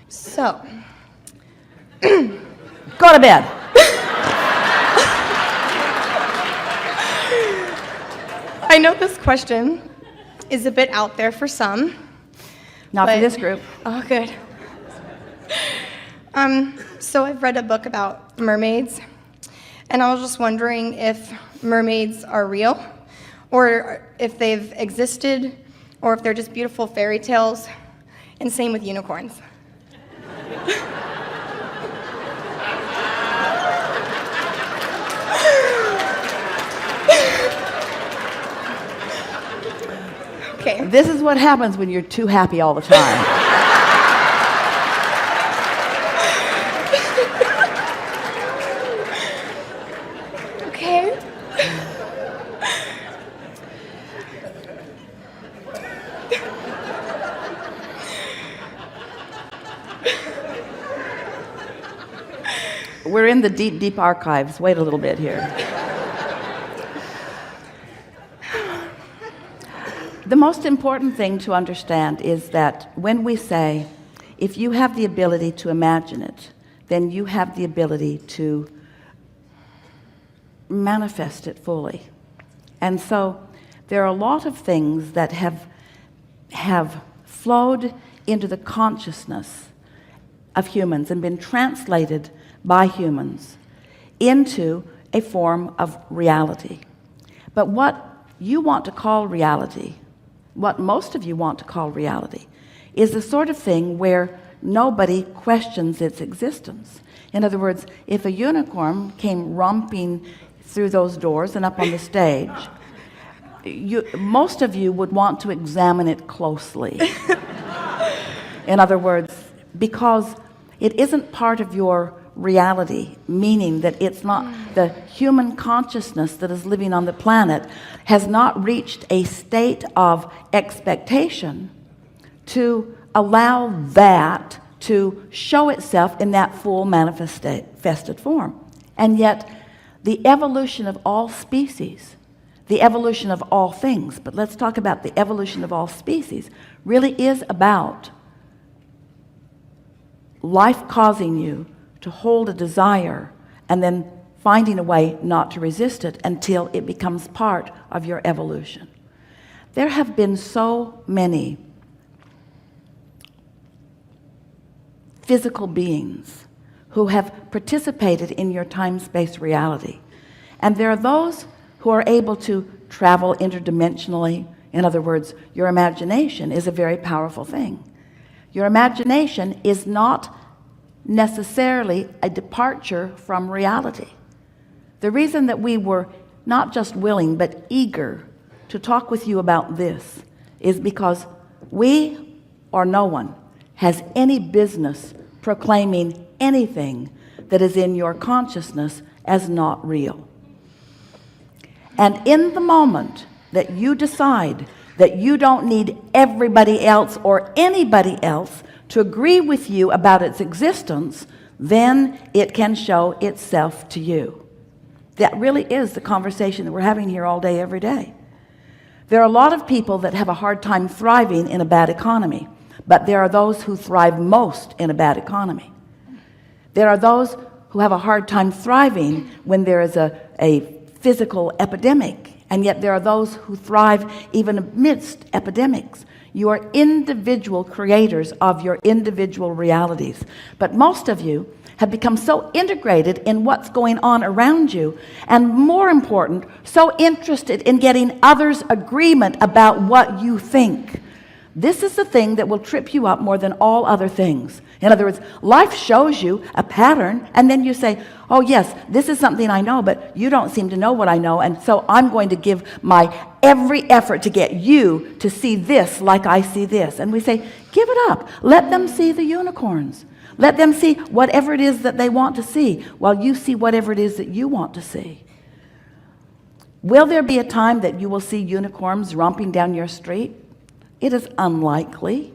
So, Go to bed. I know this question is a bit out there for some. Not but- for this group. Oh, good. So I've read a book about mermaids, and I was just wondering if mermaids are real, or if they've existed, or if they're just beautiful fairy tales, and same with unicorns. Okay. This is what happens when you're too happy all the time. Okay. We're in the deep, deep archives. Wait a little bit here. The most important thing to understand is that when we say, if you have the ability to imagine it, then you have the ability to manifest it fully. And so there are a lot of things that have flowed into the consciousness of humans and been translated by humans into a form of reality. But what you want to call reality, what most of you want to call reality, is the sort of thing where nobody questions its existence. In other words, if a unicorn came romping through those doors and up on the stage, most of you would want to examine it closely. In other words, because it isn't part of your reality, meaning that it's not the human consciousness that is living on the planet has not reached a state of expectation to allow that to show itself in that full manifested form. And yet the evolution of all species, the evolution of all things, but let's talk about the evolution of all species, really is about life causing you to hold a desire and then finding a way not to resist it until it becomes part of your evolution. There have been so many physical beings who have participated in your time-space reality. And there are those who are able to travel interdimensionally. In other words, your imagination is a very powerful thing. Your imagination is not necessarily a departure from reality. The reason that we were not just willing but eager to talk with you about this is because we or no one has any business proclaiming anything that is in your consciousness as not real. And in the moment that you decide that you don't need everybody else or anybody else to agree with you about its existence, then it can show itself to you. That really is the conversation that we're having here all day, every day. There are a lot of people that have a hard time thriving in a bad economy, but there are those who thrive most in a bad economy. There are those who have a hard time thriving when there is a physical epidemic, and yet there are those who thrive even amidst epidemics. You are individual creators of your individual realities. But most of you have become so integrated in what's going on around you, and more important, so interested in getting others' agreement about what you think. This is the thing that will trip you up more than all other things. In other words, life shows you a pattern, and then you say, oh yes, this is something I know, but you don't seem to know what I know, and so I'm going to give my every effort to get you to see this like I see this. And we say, give it up. Let them see the unicorns. Let them see whatever it is that they want to see, while you see whatever it is that you want to see. Will there be a time that you will see unicorns romping down your street? It is unlikely.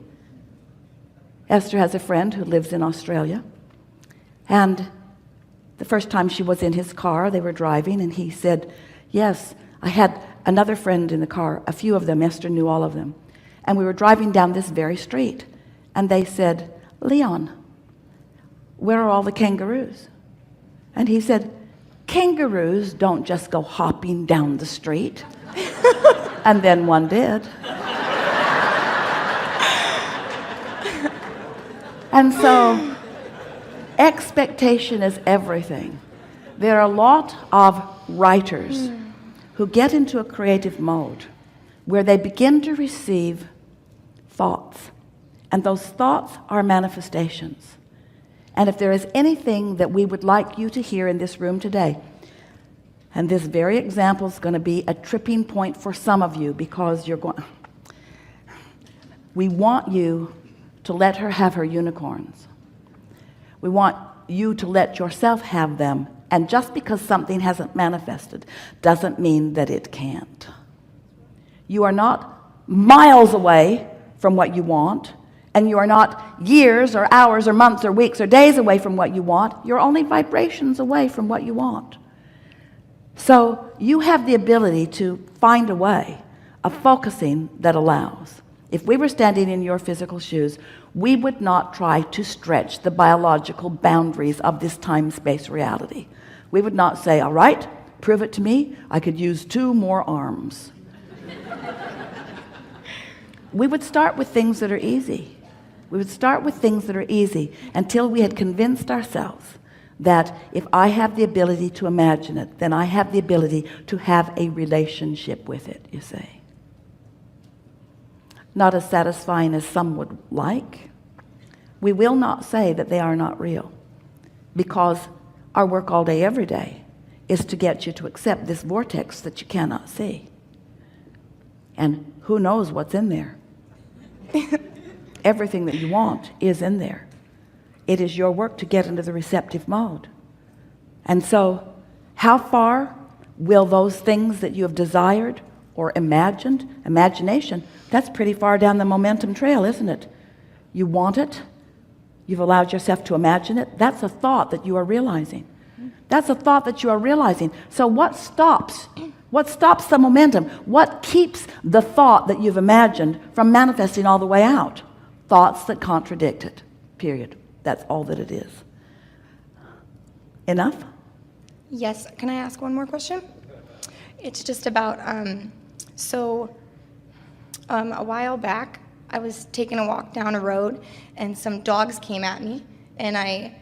Esther has a friend who lives in Australia, and the first time she was in his car, they were driving, and he said, yes, I had another friend in the car, a few of them, Esther knew all of them, and we were driving down this very street, and they said, Leon, where are all the kangaroos? And he said, kangaroos don't just go hopping down the street. And then one did. And so expectation is everything. There are a lot of writers who get into a creative mode where they begin to receive thoughts, and those thoughts are manifestations. And if there is anything that we would like you to hear in this room today, and this very example is going to be a tripping point for some of you, because we want you to let her have her unicorns. We want you to let yourself have them. And just because something hasn't manifested doesn't mean that it can't. You are not miles away from what you want, and you are not years or hours or months or weeks or days away from what you want. You're only vibrations away from what you want. So you have the ability to find a way of focusing that allows. If we were standing in your physical shoes, we would not try to stretch the biological boundaries of this time-space reality. We would not say, all right, prove it to me. I could use 2 more arms. We would start with things that are easy. We would start with things that are easy until we had convinced ourselves that if I have the ability to imagine it, then I have the ability to have a relationship with it, you see. Not as satisfying as some would like. We will not say that they are not real, because our work all day, every day, is to get you to accept this vortex that you cannot see. And who knows what's in there? Everything that you want is in there. It is your work to get into the receptive mode. And so, how far will those things that you have desired or imagined, imagination, that's pretty far down the momentum trail, isn't it? You want it, you've allowed yourself to imagine it, that's a thought that you are realizing. That's a thought that you are realizing. So what stops? What stops the momentum? What keeps the thought that you've imagined from manifesting all the way out? Thoughts that contradict it, period. That's all that it is. Enough? Yes. Can I ask one more question? It's just about, a while back, I was taking a walk down a road, and some dogs came at me, and I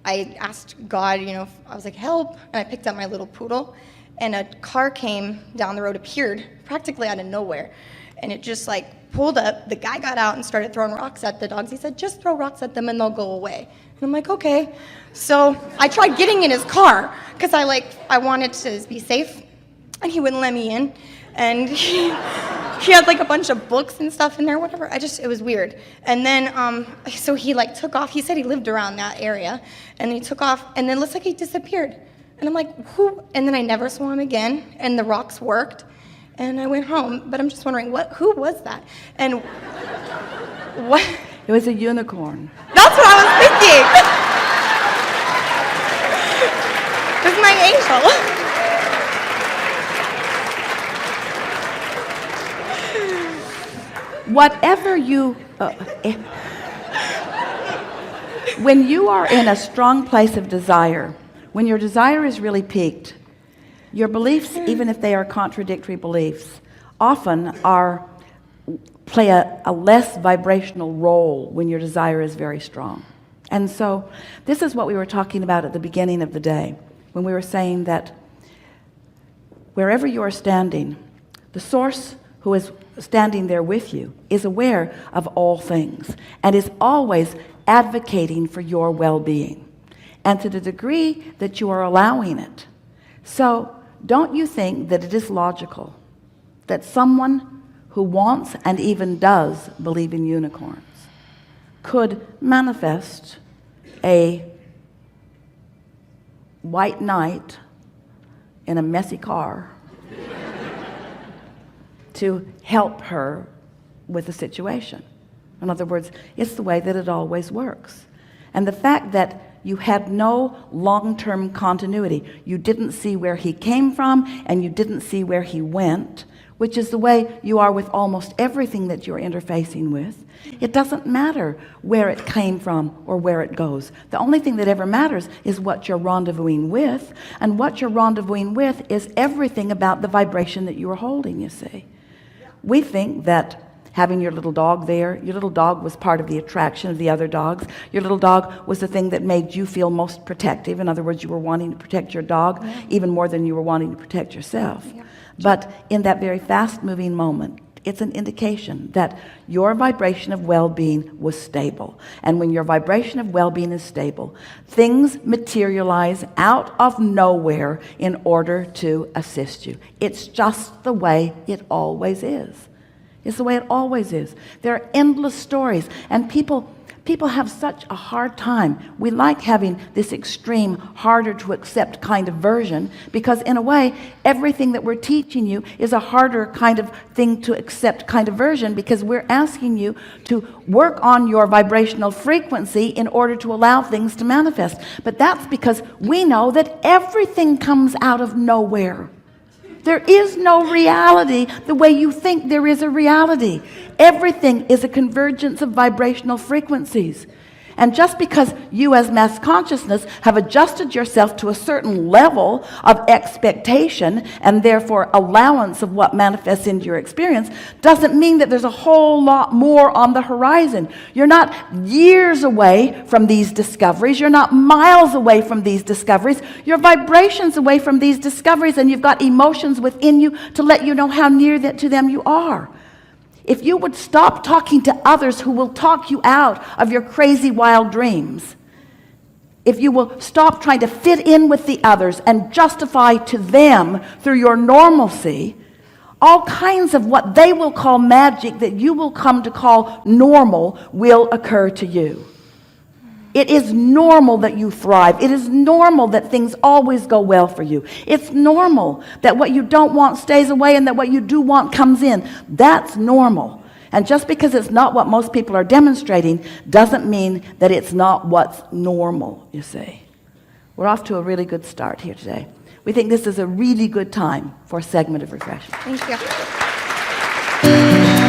asked God, I was like, help, and I picked up my little poodle, and a car came down the road, appeared practically out of nowhere, and it just pulled up. The guy got out and started throwing rocks at the dogs. He said, just throw rocks at them and they'll go away. And I'm like, okay. So I tried getting in his car because I wanted to be safe, and he wouldn't let me in. And he had a bunch of books and stuff in there, whatever. It was weird. And then, so he took off. He said he lived around that area, and he took off, and then it looks like he disappeared. And I'm like, who? And then I never saw him again, and the rocks worked, and I went home. But I'm just wondering, who was that? And what? It was a unicorn. That's what I was thinking. It was my angel. Whatever you, when you are in a strong place of desire, when your desire is really peaked, your beliefs, even if they are contradictory beliefs, often play a less vibrational role when your desire is very strong. And so this is what we were talking about at the beginning of the day, when we were saying that wherever you are standing, the source who is standing there with you is aware of all things and is always advocating for your well-being, and to the degree that you are allowing it. So don't you think that it is logical that someone who wants and even does believe in unicorns could manifest a white knight in a messy car to help her with the situation? In other words, it's the way that it always works. And the fact that you had no long-term continuity. You didn't see where he came from, and you didn't see where he went, which is the way you are with almost everything that you're interfacing with. It doesn't matter where it came from or where it goes. The only thing that ever matters is what you're rendezvousing with, and what you're rendezvousing with is everything about the vibration that you are holding, you see. We think that having your little dog there, your little dog was part of the attraction of the other dogs. Your little dog was the thing that made you feel most protective. In other words, you were wanting to protect your dog even more than you were wanting to protect yourself. But in that very fast-moving moment, it's an indication that your vibration of well-being was stable. And when your vibration of well-being is stable, things materialize out of nowhere in order to assist you. It's just the way it always is. It's the way it always is. There are endless stories, and people have such a hard time. We like having this extreme, harder to accept kind of version, because in a way, everything that we're teaching you is a harder kind of thing to accept kind of version, because we're asking you to work on your vibrational frequency in order to allow things to manifest. But that's because we know that everything comes out of nowhere. There is no reality the way you think there is a reality. Everything is a convergence of vibrational frequencies. And just because you as mass consciousness have adjusted yourself to a certain level of expectation and therefore allowance of what manifests into your experience doesn't mean that there's a whole lot more on the horizon. You're not years away from these discoveries. You're not miles away from these discoveries. You're vibrations away from these discoveries, and you've got emotions within you to let you know how near to them you are. If you would stop talking to others who will talk you out of your crazy wild dreams, if you will stop trying to fit in with the others and justify to them through your normalcy all kinds of what they will call magic that you will come to call normal will occur to you. It is normal that you thrive. It is normal that things always go well for you. It's normal that what you don't want stays away and that what you do want comes in. That's normal. And just because it's not what most people are demonstrating doesn't mean that it's not what's normal, you see. We're off to a really good start here today. We think this is a really good time for a segment of refreshment. Thank you.